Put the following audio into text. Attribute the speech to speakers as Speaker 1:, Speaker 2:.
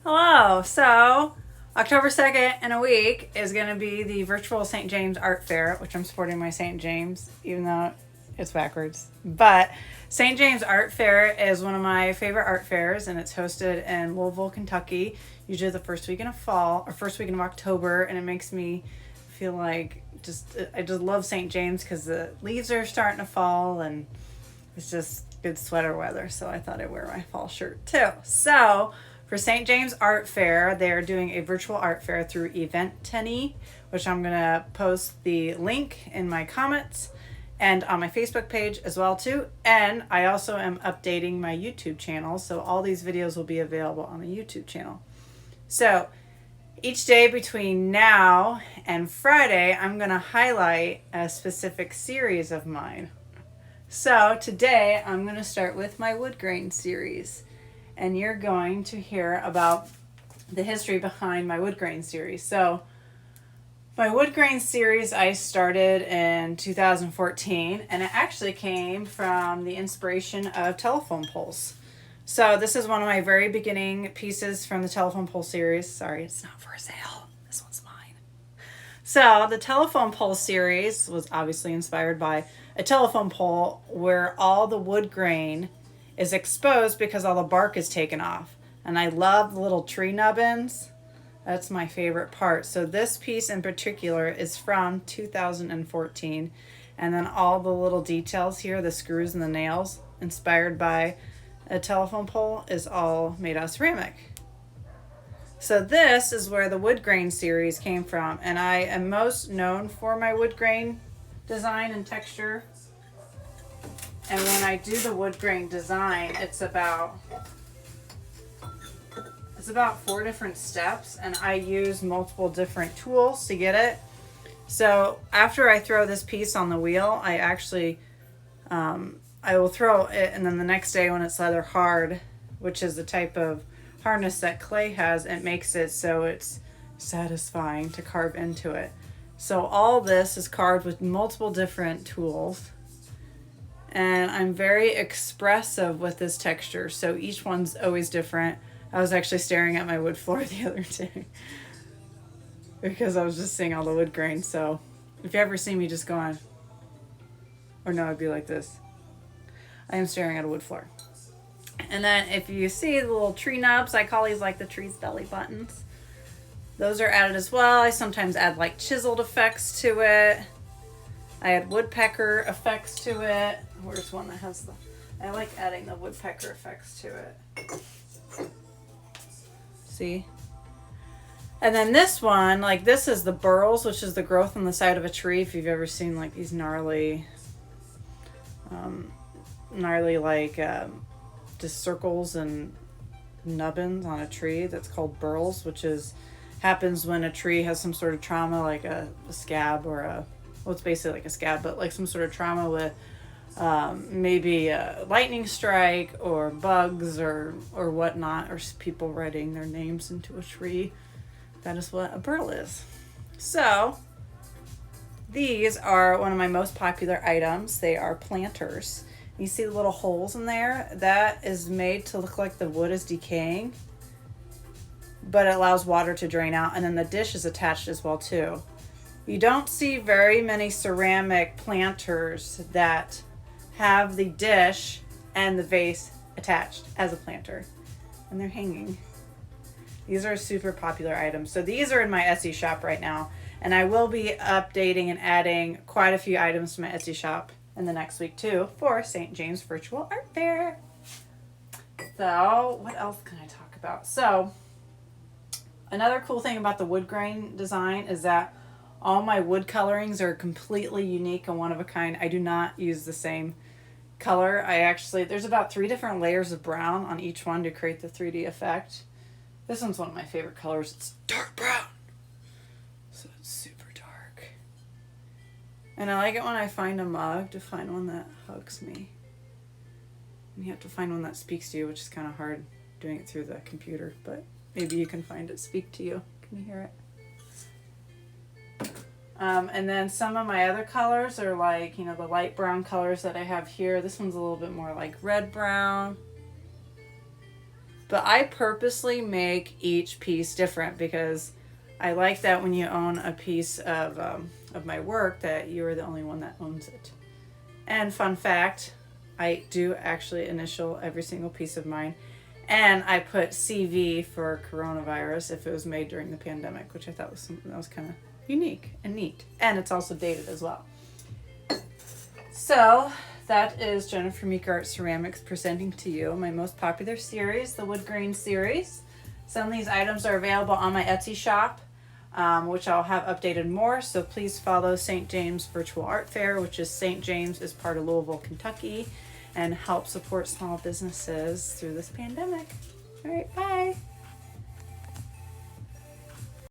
Speaker 1: Hello. So, October 2nd in a week is going to be the virtual St. James Art Fair, which I'm supporting my St. James, even though it's backwards. But St. James Art Fair is one of my favorite art fairs, and it's hosted in Louisville, Kentucky, usually the first weekend of fall or first weekend of October, and it makes me feel like I just love St. James because the leaves are starting to fall and it's just good sweater weather. So I thought I'd wear my fall shirt too. So for St. James Art Fair, they're doing a virtual art fair through Eventtenny, which I'm gonna post the link in my comments and on my Facebook page as well too. And I also am updating my YouTube channel, so all these videos will be available on the YouTube channel. So each day between now and Friday, I'm gonna highlight a specific series of mine. So today I'm going to start with my wood grain series, and you're going to hear about the history behind my wood grain series. So my wood grain series I started in 2014, and it actually came from the inspiration of telephone poles. So this is one of my very beginning pieces from the telephone pole series. Sorry, it's not for sale. This one's mine. So the telephone pole series was obviously inspired by a telephone pole where all the wood grain is exposed because all the bark is taken off. And I love the little tree nubbins. That's my favorite part. So this piece in particular is from 2014. And then all the little details here, the screws and the nails, inspired by a telephone pole, is all made out of ceramic. So this is where the wood grain series came from. And I am most known for my wood grain design and texture. And when I do the wood grain design, it's about 4 different steps, and I use multiple different tools to get it. So after I throw this piece on the wheel, I actually I will throw it, and then the next day when it's leather hard, which is the type of hardness that clay has, it makes it so it's satisfying to carve into it. So all this is carved with multiple different tools, and I'm very expressive with this texture, so each one's always different. I was actually staring at my wood floor the other day because I was just seeing all the wood grain. So if you ever see me just going, or no, it'd be like this. I am staring at a wood floor. And then if you see the little tree nubs, I call these like the tree's belly buttons. Those are added as well. I sometimes add like chiseled effects to it. I add woodpecker effects to it. Where's one that has I like adding the woodpecker effects to it. See? And then this one, like this is the burls, which is the growth on the side of a tree. If you've ever seen like these gnarly like just circles and nubbins on a tree, that's called burls, which happens when a tree has some sort of trauma, like a scab or it's basically like a scab, but like some sort of trauma with maybe a lightning strike or bugs or whatnot, or people writing their names into a tree. That is what a burl is. So these are one of my most popular items. They are planters. You see the little holes in there? That is made to look like the wood is decaying, but it allows water to drain out, and then the dish is attached as well too. You don't see very many ceramic planters that have the dish and the vase attached as a planter, and they're hanging. These are super popular items. So these are in my Etsy shop right now, and I will be updating and adding quite a few items to my Etsy shop in the next week too for St. James Virtual Art Fair. So what else can I talk about? So another cool thing about the wood grain design is that all my wood colorings are completely unique and one of a kind. I do not use the same color. There's about 3 different layers of brown on each one to create the 3D effect. This one's one of my favorite colors. It's dark brown. So it's super dark. And I like it when I find a mug to find one that hugs me. And you have to find one that speaks to you, which is kind of hard doing it through the computer, but maybe you can find it speak to you. Can you hear it? And then some of my other colors are like, the light brown colors that I have here. This one's a little bit more like red brown. But I purposely make each piece different because I like that when you own a piece of my work that you're the only one that owns it. And fun fact, I do actually initial every single piece of mine. And I put CV for coronavirus if it was made during the pandemic, which I thought was something that was kind of unique and neat. And it's also dated as well. So that is Jennifer Meeker Art Ceramics presenting to you my most popular series, the wood grain series. Some of these items are available on my Etsy shop, which I'll have updated more. So please follow St. James Virtual Art Fair, which is St. James is part of Louisville, Kentucky, and help support small businesses through this pandemic. All right, bye.